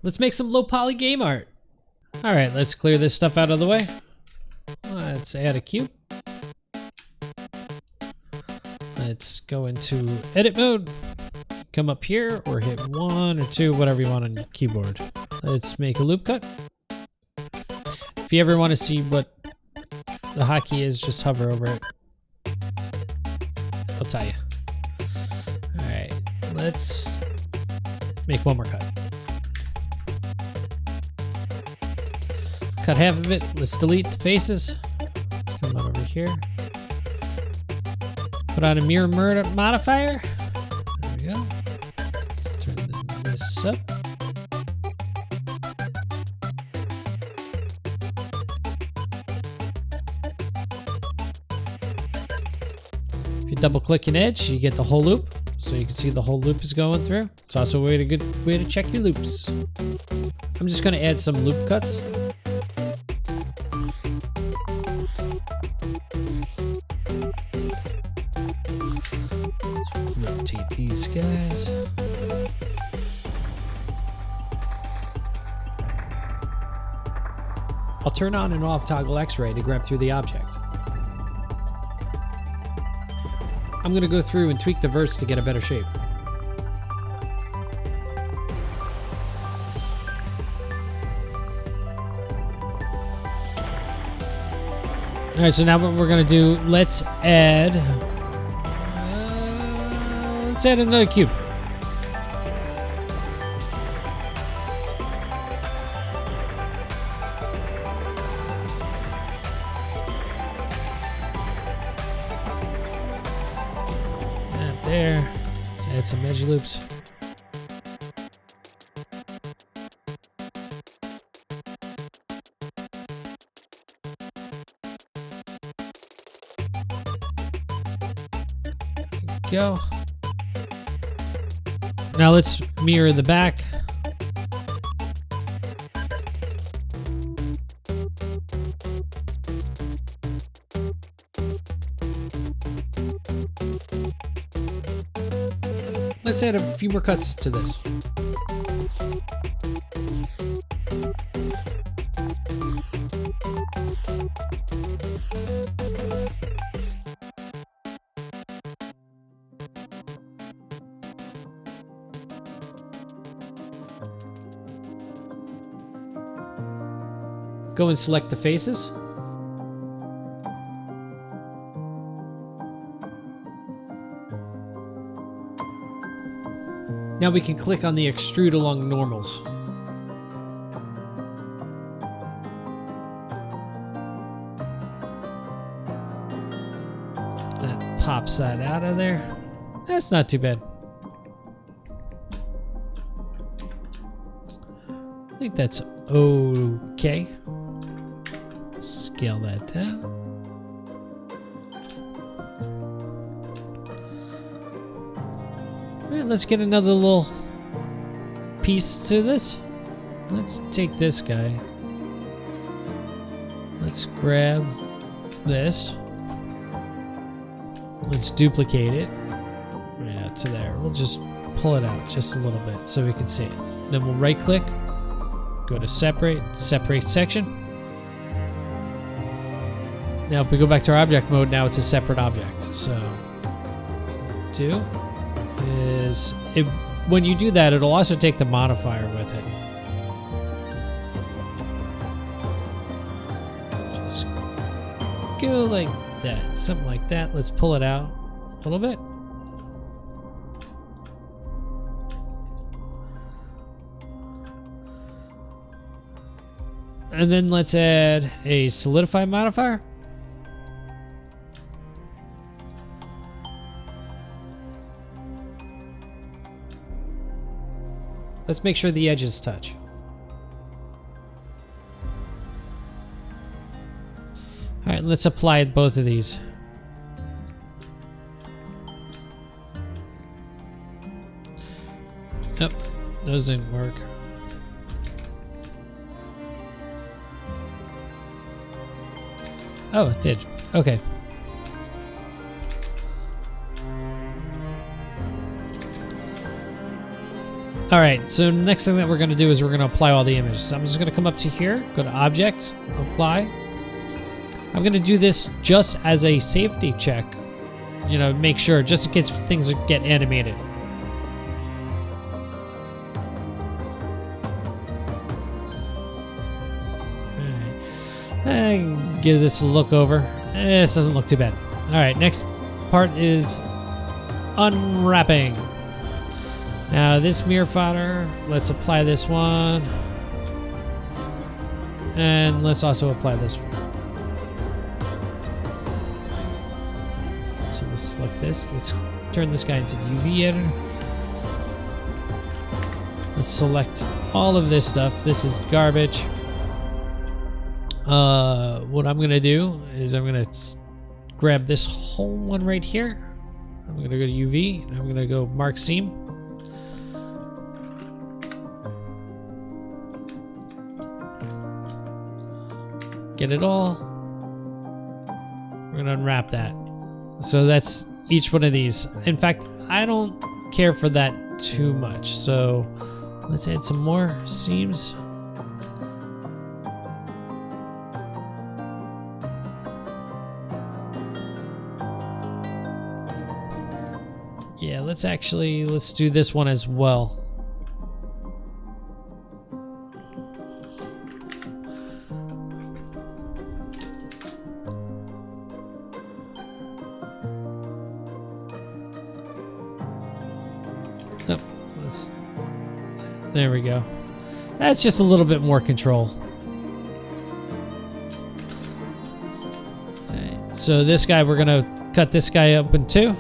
Let's make some low poly game art. All right, let's clear this stuff out of the way. Let's add a cube. Let's go into edit mode. Come up here or hit 1 or 2, whatever you want on your keyboard. Let's make a loop cut. If you ever want to see what the hotkey is, just hover over it. I'll tell you. All right, let's make one more cut. Cut half of it. Let's delete the faces. Come on over here. Put on a mirror modifier. There we go. Let's turn this up. If you double click an edge, you get the whole loop. So you can see the whole loop is going through. It's also a good way to check your loops. I'm just going to add some loop cuts. Rotate these guys. I'll turn on and off toggle X-ray to grab through the object. I'm going to go through and tweak the verse to get a better shape. Alright, so now what we're going to do, let's add another cube. That there. Let's add some edge loops. Go. Now let's mirror the back. Let's add a few more cuts to this. Go and select the faces. Now we can click on the extrude along normals. That pops that out of there. That's not too bad. I think that's okay. Scale that down. All right, let's get another little piece to this. Let's take this guy. Let's grab this. Let's duplicate it right out to there. We'll just pull it out just a little bit so we can see it. Then we'll right click, go to separate section. Now if we go back to our object mode, now it's a separate object. So do is when you do that, it'll also take the modifier with it. Just go like that, something like that. Let's pull it out a little bit. And then let's add a solidify modifier. Let's make sure the edges touch. All right, let's apply both of these. Yep, those didn't work. Oh, it did. Okay. All right, so next thing that we're gonna do is we're gonna apply all the images. So I'm just gonna come up to here, go to Object, Apply. I'm gonna do this just as a safety check, you know, make sure, just in case things get animated. Give this a look over. This doesn't look too bad. All right, next part is unwrapping. Now this mirror fodder, let's apply this one. And let's also apply this one. So let's select this. Let's turn this guy into UV editor. Let's select all of this stuff. This is garbage. What I'm gonna do is I'm gonna grab this whole one right here. I'm gonna go to UV and I'm gonna go mark seam. Get it all. We're gonna unwrap that. So that's each one of these. In fact, I don't care for that too much. So let's add some more seams. Yeah, let's do this one as well. Oh, there we go. That's just a little bit more control. Alright, so this guy, we're gonna cut this guy up in two.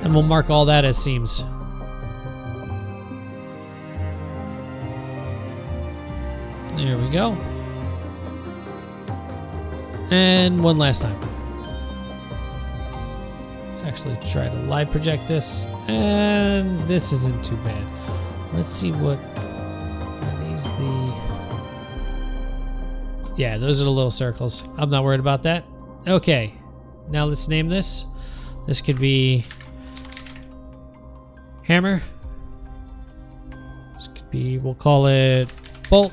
And we'll mark all that as seams. There we go. And one last time. Let's actually try to live project this. And this isn't too bad. Let's see what are these yeah, those are the little circles. I'm not worried about that. Okay. Now let's name this. This could be hammer. This could be, we'll call it bolt.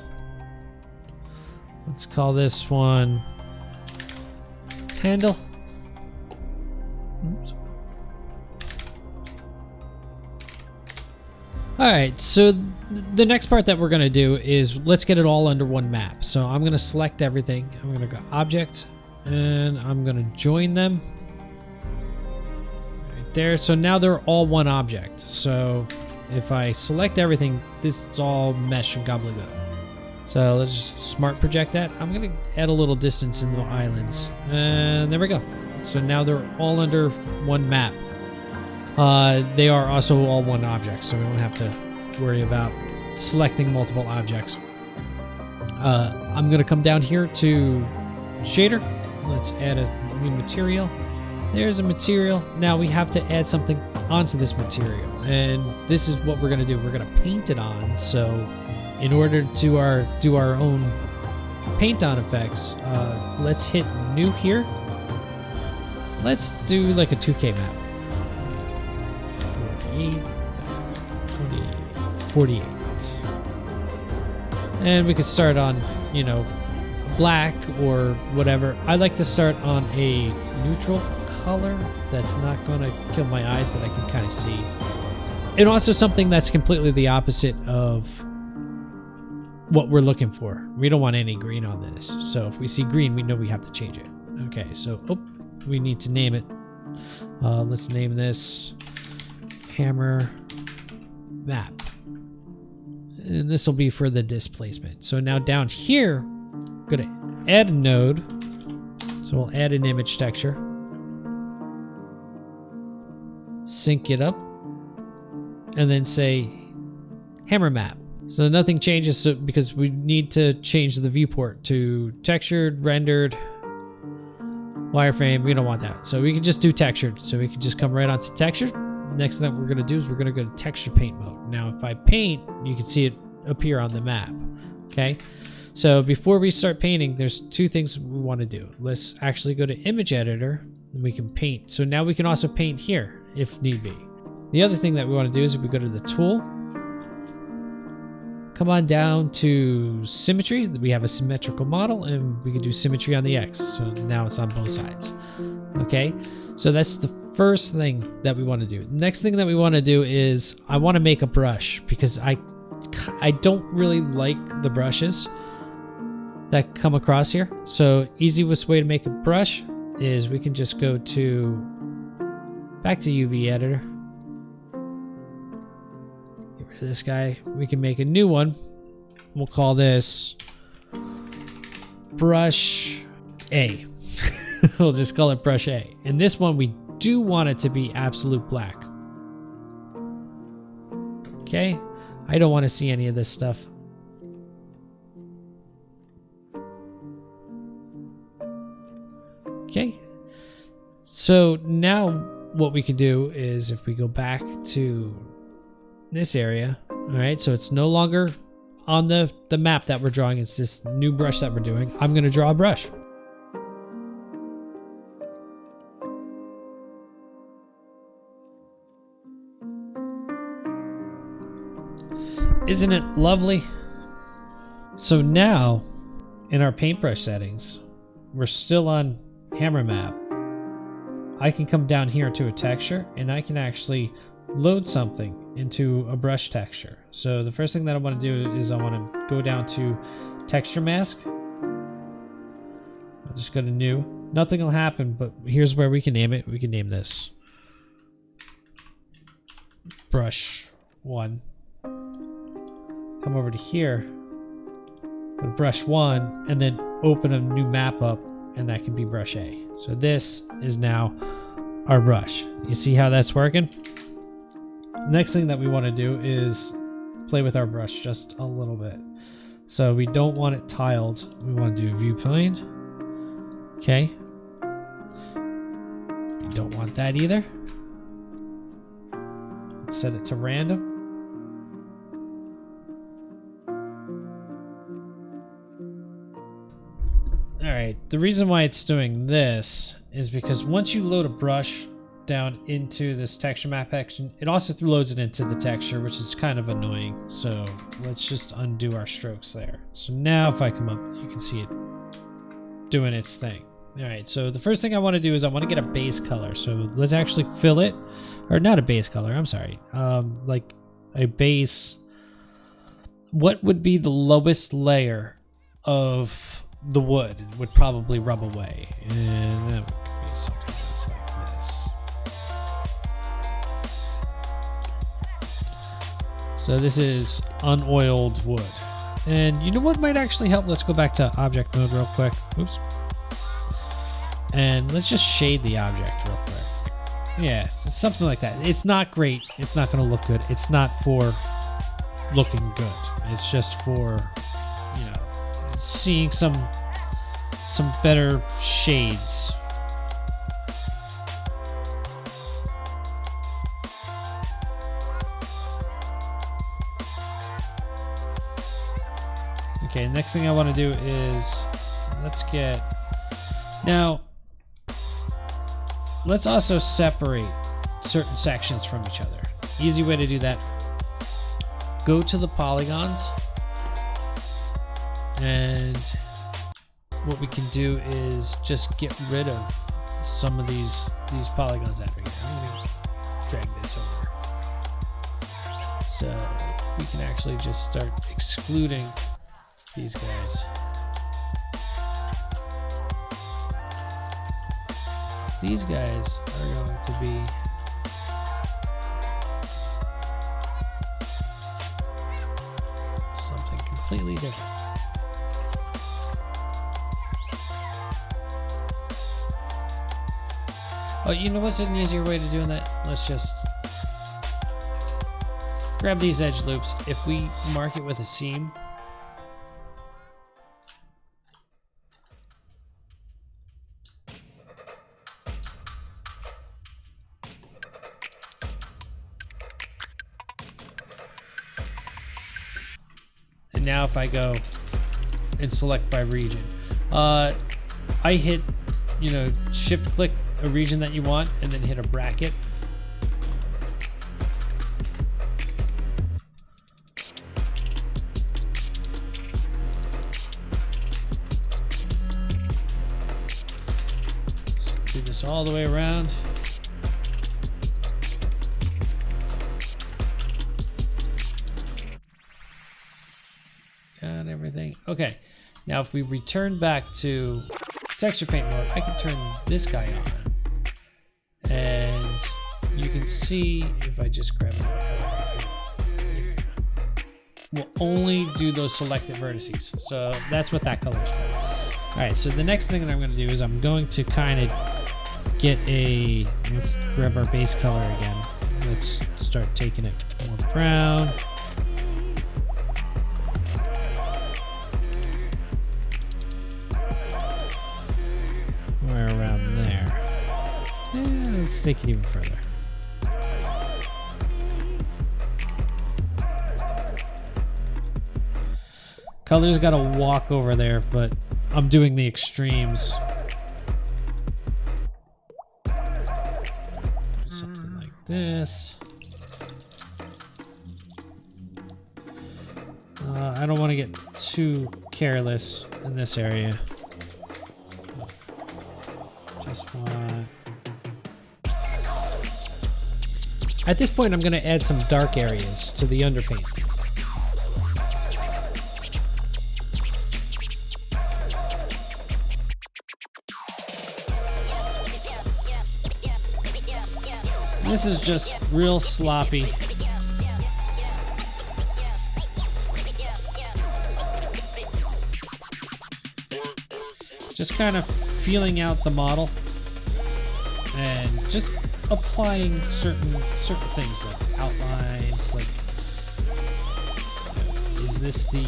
Let's call this one handle. Oops. All right, so the next part that we're gonna do is let's get it all under one map. So I'm gonna select everything. I'm gonna go object and I'm gonna join them. There, so now they're all one object. So if I select everything, this is all mesh and gobbledygook. So let's just smart project that. I'm gonna add a little distance in the islands, and there we go. So now they're all under one map. They are also all one object, so we don't have to worry about selecting multiple objects. I'm gonna come down here to shader. Let's add a new material. There's a material. Now we have to add something onto this material, and this is what we're gonna do. We're gonna paint it on. So in order to do our own paint on effects, let's hit new here. Let's do like a 2K map. 48. And we could start on, you know, black or whatever. I like to start on a neutral color that's not going to kill my eyes, that I can kind of see. And also something that's completely the opposite of what we're looking for. We don't want any green on this. So if we see green, we know we have to change it. Okay, so we need to name it. Let's name this hammer map. And this will be for the displacement. So now down here, I'm going to add a node. So we'll add an image texture. Sync it up. And then say hammer map. So nothing changes because we need to change the viewport to textured, rendered, wireframe. We don't want that. So we can just do textured. So we can just come right onto textured. Next thing that we're going to do is we're going to go to texture paint mode. Now, if I paint, you can see it appear on the map. Okay. So before we start painting, there's two things we want to do. Let's actually go to image editor And we can paint. So now we can also paint here if need be. The other thing that we want to do is if we go to the tool, come on down to symmetry. We have a symmetrical model and we can do symmetry on the X. So now it's on both sides. Okay, so that's the first thing that we want to do. Next thing that we want to do is I want to make a brush because I don't really like the brushes that come across here. So easiest way to make a brush is we can just go to back to UV editor. Get rid of this guy. We can make a new one. We'll call this brush A. We'll just call it brush A. And this one we do want it to be absolute black. Okay, I don't want to see any of this stuff. Okay, so now what we can do is if we go back to this area, all right, so it's no longer on the map that we're drawing, it's this new brush that we're doing. I'm going to draw a brush. Isn't it lovely? So now in our paintbrush settings, we're still on hammer map. I can come down here to a texture and I can actually load something into a brush texture. So the first thing that I want to do is I want to go down to texture mask. I'll just go to new. Nothing will happen, but here's where we can name it. We can name this brush 1. Come over to here, go to brush 1, and then open a new map up, and that can be brush A. So this is now our brush. You see how that's working? Next thing that we want to do is play with our brush just a little bit. So we don't want it tiled. We want to do viewpoint. Okay. We don't want that either. Set it to random. Alright, the reason why it's doing this is because once you load a brush down into this texture map action, it also loads it into the texture, which is kind of annoying. So let's just undo our strokes there. So now if I come up, you can see it doing its thing. Alright, so the first thing I want to do is I want to get a base color. So let's actually fill it, or not a base color, I'm sorry. Like a base, what would be the lowest layer of the wood would probably rub away, and that would be something that's like this. So this is unoiled wood, and you know what might actually help? Let's go back to object mode real quick. Oops. And let's just shade the object real quick. Yeah, it's something like that. It's not great. It's not going to look good. It's not for looking good. It's just for, you know, seeing some better shades. Okay, next thing I want to do is let's also separate certain sections from each other. Easy way to do that, go to the polygons, and what we can do is just get rid of some of these polygons out here. I'm going to drag this over. So we can actually just start excluding these guys. These guys are going to be something completely different. Oh, you know what's an easier way to doing that? Let's just grab these edge loops. If we mark it with a seam, and now if I go and select by region, I hit, you know, shift click a region that you want and then hit a bracket. So do this all the way around. Got everything. Okay, now if we return back to texture paint mode, I can turn this guy on, and you can see if I just grab it, we'll only do those selected vertices. So that's what that color is for. All right, so the next thing that I'm going to do is I'm going to kind of get a, let's grab our base color again. Let's start taking it more brown. Around there. And let's take it even further. Color's got to walk over there, but I'm doing the extremes. Something like this. I don't want to get too careless in this area. At this point, I'm going to add some dark areas to the underpaint. This is just real sloppy. Just kind of feeling out the model and just applying certain things like outlines, like, you know, is this the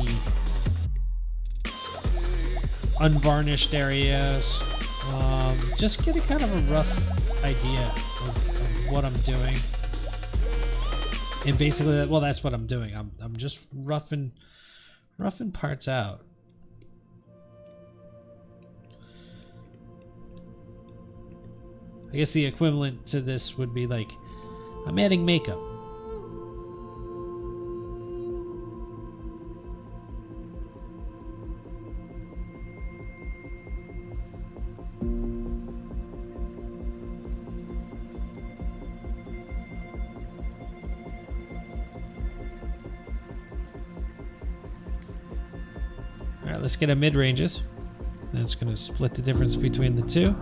unvarnished areas? Just getting kind of a rough idea of what I'm doing, and basically, well, that's what I'm doing. I'm just roughing parts out. I guess the equivalent to this would be like, I'm adding makeup. All right, let's get a mid-ranges. That's going to split the difference between the two.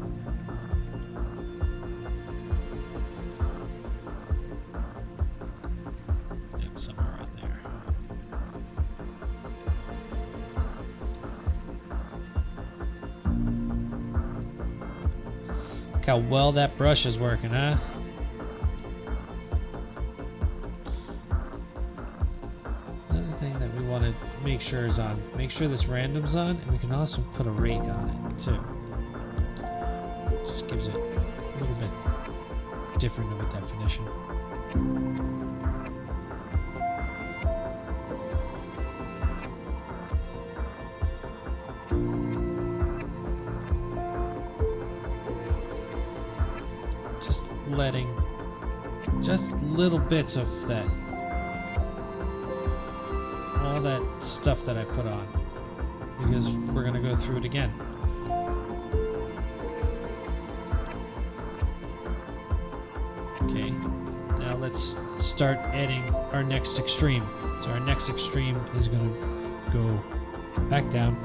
Somewhere around there. Look how well that brush is working, huh? Another thing that we want to make sure is on. Make sure this random's on, and we can also put a rake on it too. Just gives it a little bit different of a definition. Letting just little bits of that, all that stuff that I put on, because we're gonna go through it again. Okay, now let's start adding our next extreme. So our next extreme is gonna go back down.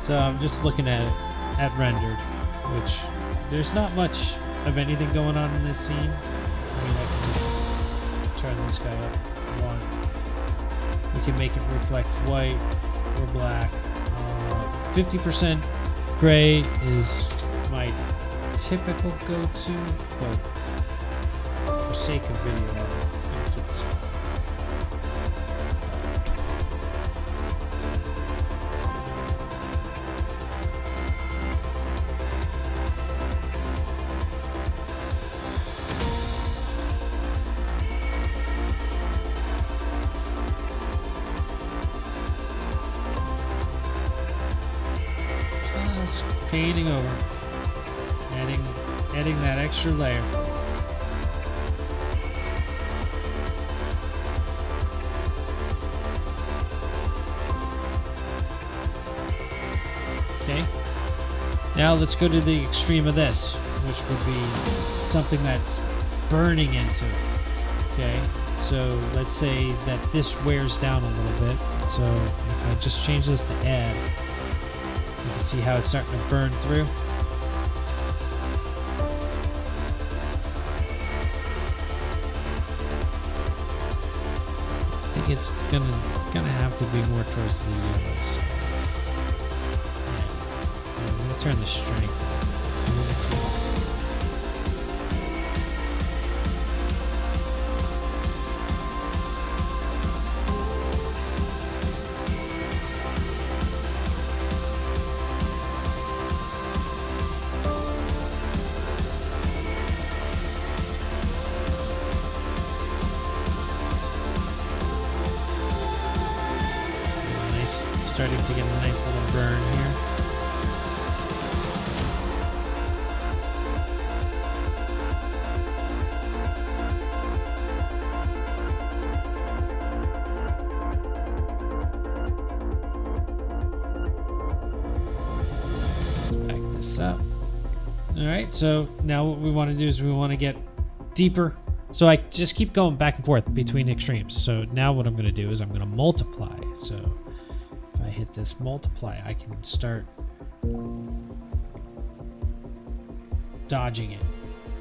So I'm just looking at it at rendered, which there's not much of anything going on in this scene. I mean, I can just turn this guy up if I want. We can make it reflect white or black. 50% gray is my typical go-to, but for sake of video, I'm gonna keep this on. Just painting over, adding that extra layer. Okay. Now let's go to the extreme of this, which would be something that's burning into. Okay. So let's say that this wears down a little bit. So if I just change this to add, you can see how it's starting to burn through. I think it's gonna have to be more towards the yellow side. Yeah. I'm gonna turn the strength on. It's a little too low. Starting to get a nice little burn here. Back this up. All right, so now what we want to do is we want to get deeper. So I just keep going back and forth between extremes. So now what I'm going to do is I'm going to multiply. So I hit this multiply, I can start dodging it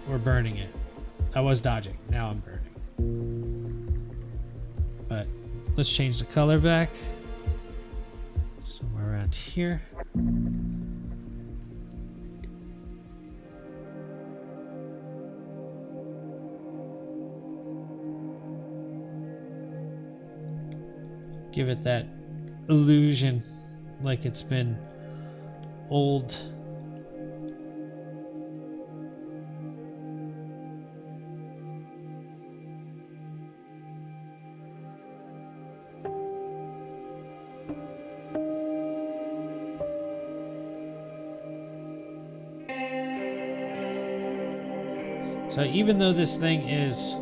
or burning it. I was dodging, now I'm burning. But let's change the color back. Somewhere around here. Give it that illusion like it's been old. So even though this thing is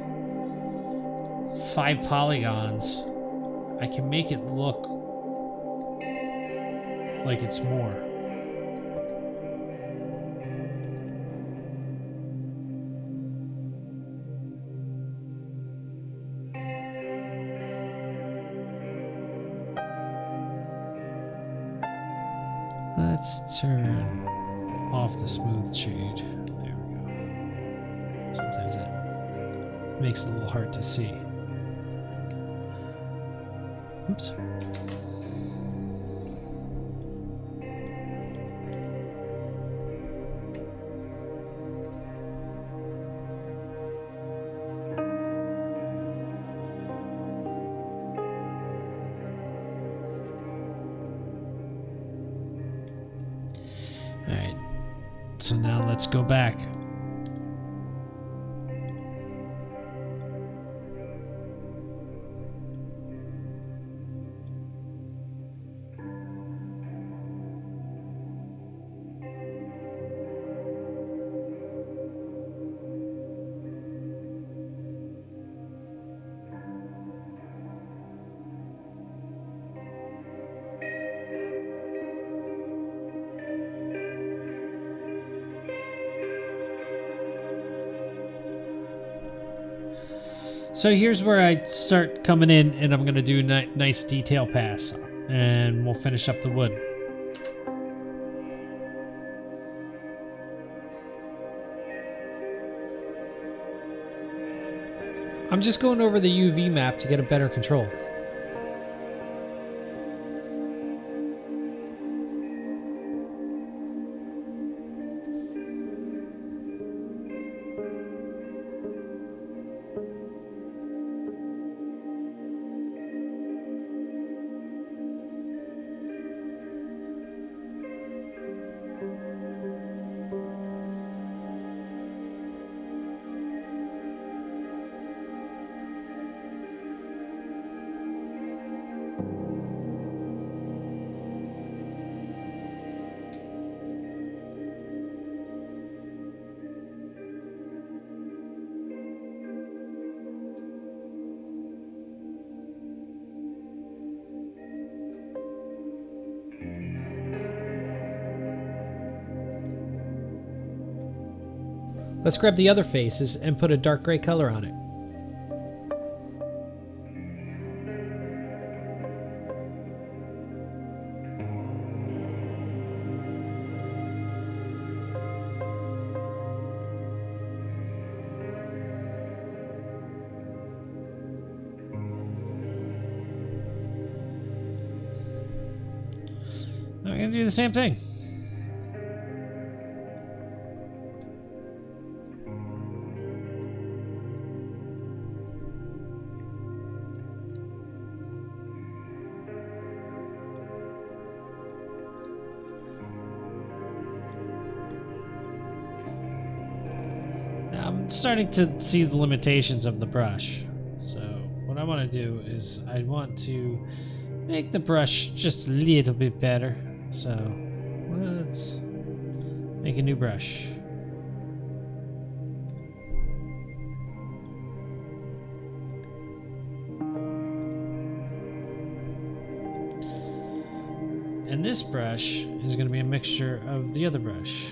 5 polygons, I can make it look like it's more. Let's turn off the smooth shade. There we go. Sometimes that makes it a little hard to see. Oops. All right, so now let's go back. So here's where I start coming in, and I'm going to do a nice detail pass, and we'll finish up the wood. I'm just going over the UV map to get a better control. Let's grab the other faces and put a dark gray color on it. I'm gonna do the same thing. I'm starting to see the limitations of the brush. So what I want to do is I want to make the brush just a little bit better. So let's make a new brush. And this brush is going to be a mixture of the other brush.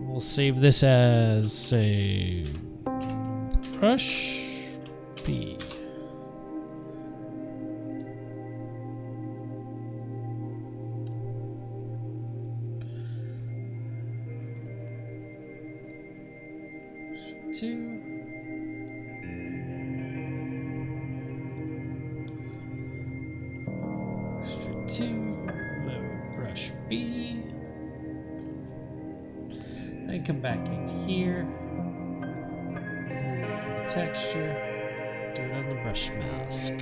We'll save this as a brush B. Two. Extrude 2. Load brush B. Then come back in here. For the texture, do it on the brush mask.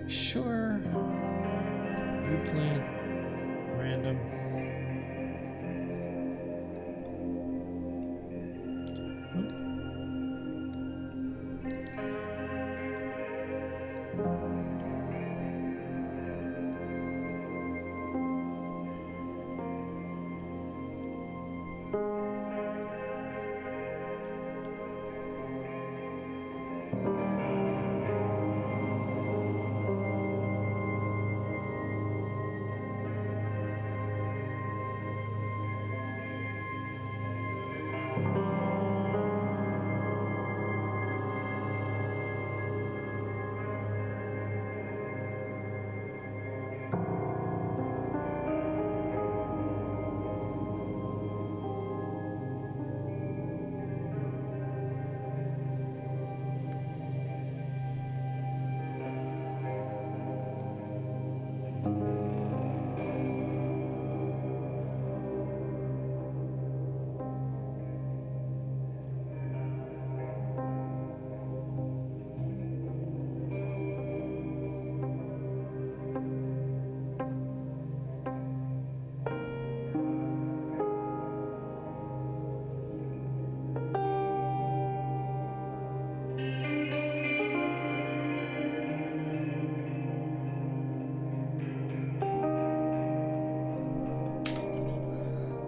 Sure. Replane. Random.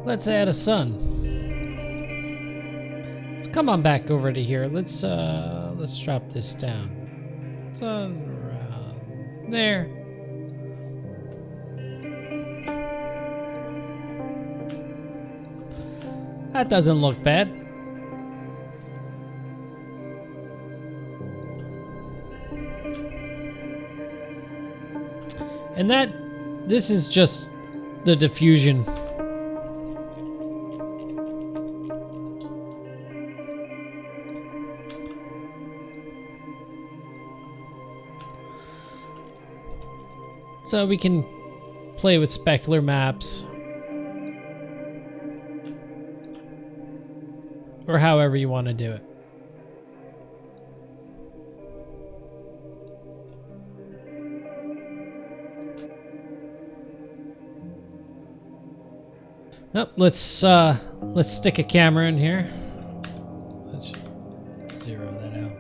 Let's add a sun. Let's come on back over to here. Let's drop this down. Sun around there. That doesn't look bad. And this is just the diffusion. So we can play with specular maps. Or however you want to do it. Oh, let's stick a camera in here. Let's zero that out.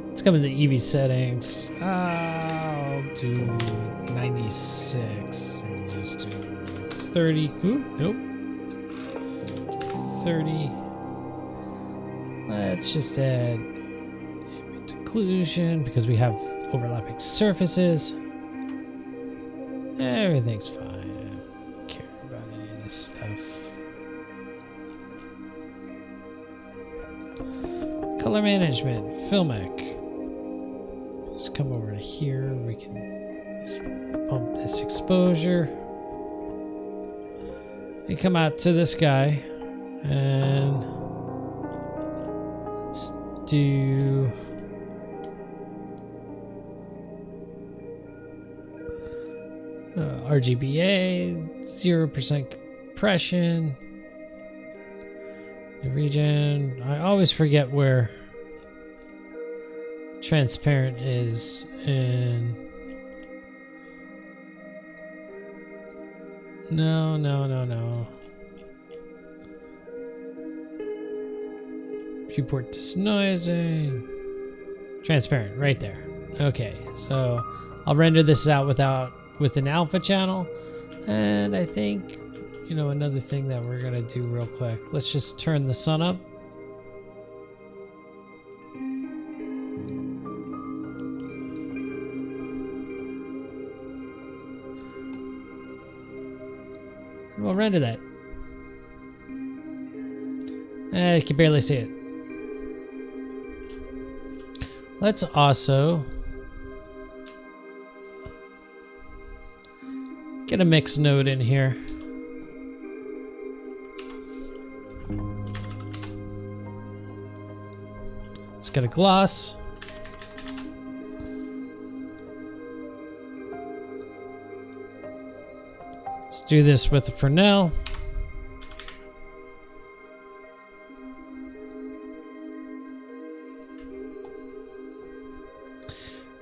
Let's come in the eevee settings. I'll do 96. We'll just do 30. Ooh, nope. 30. Let's just add ambient occlusion because we have overlapping surfaces. Everything's fine. I don't care about any of this stuff. Color management, Filmic. Just come over to here. We can just bump this exposure. And come out to this guy. And let's do RGBA, 0% compression. The region. I always forget where transparent is in. No. Viewport denoising. Transparent, right there. Okay, so I'll render this out with an alpha channel. And I think, you know, another thing that we're gonna do real quick. Let's just turn the sun up. We'll render that. I can barely see it. Let's also get a mix node in here. Let's get a gloss. Let's do this with the Fresnel.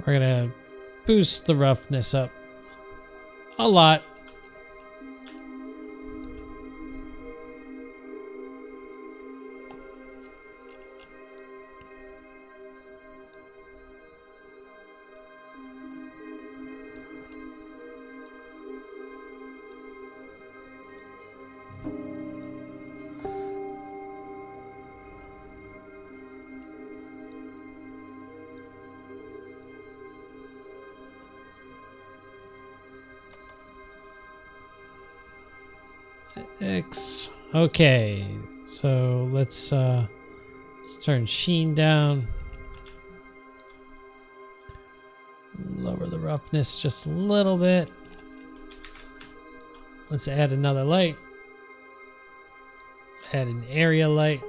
We're gonna boost the roughness up a lot. Okay, so let's turn sheen down. lower the roughness just a little bit. Let's add another light. Let's add an area light.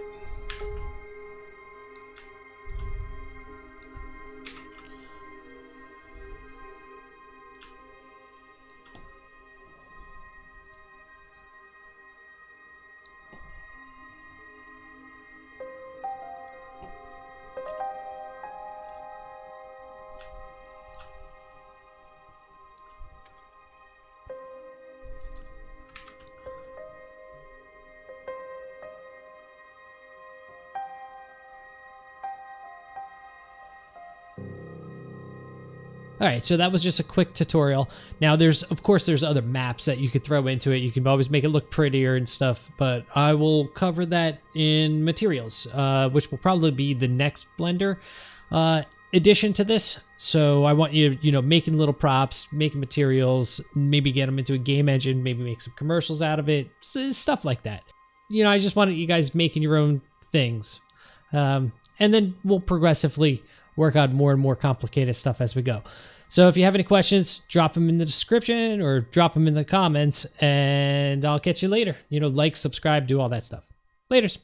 All right, so that was just a quick tutorial. Now of course there's other maps that you could throw into it. You can always make it look prettier and stuff, but I will cover that in materials, which will probably be the next Blender addition to this. So I want you, making little props, making materials, maybe get them into a game engine, maybe make some commercials out of it, stuff like that. I just wanted you guys making your own things. And then we'll progressively work on more and more complicated stuff as we go. So if you have any questions, drop them in the description or drop them in the comments, and I'll catch you later. Like, subscribe, do all that stuff. Laters.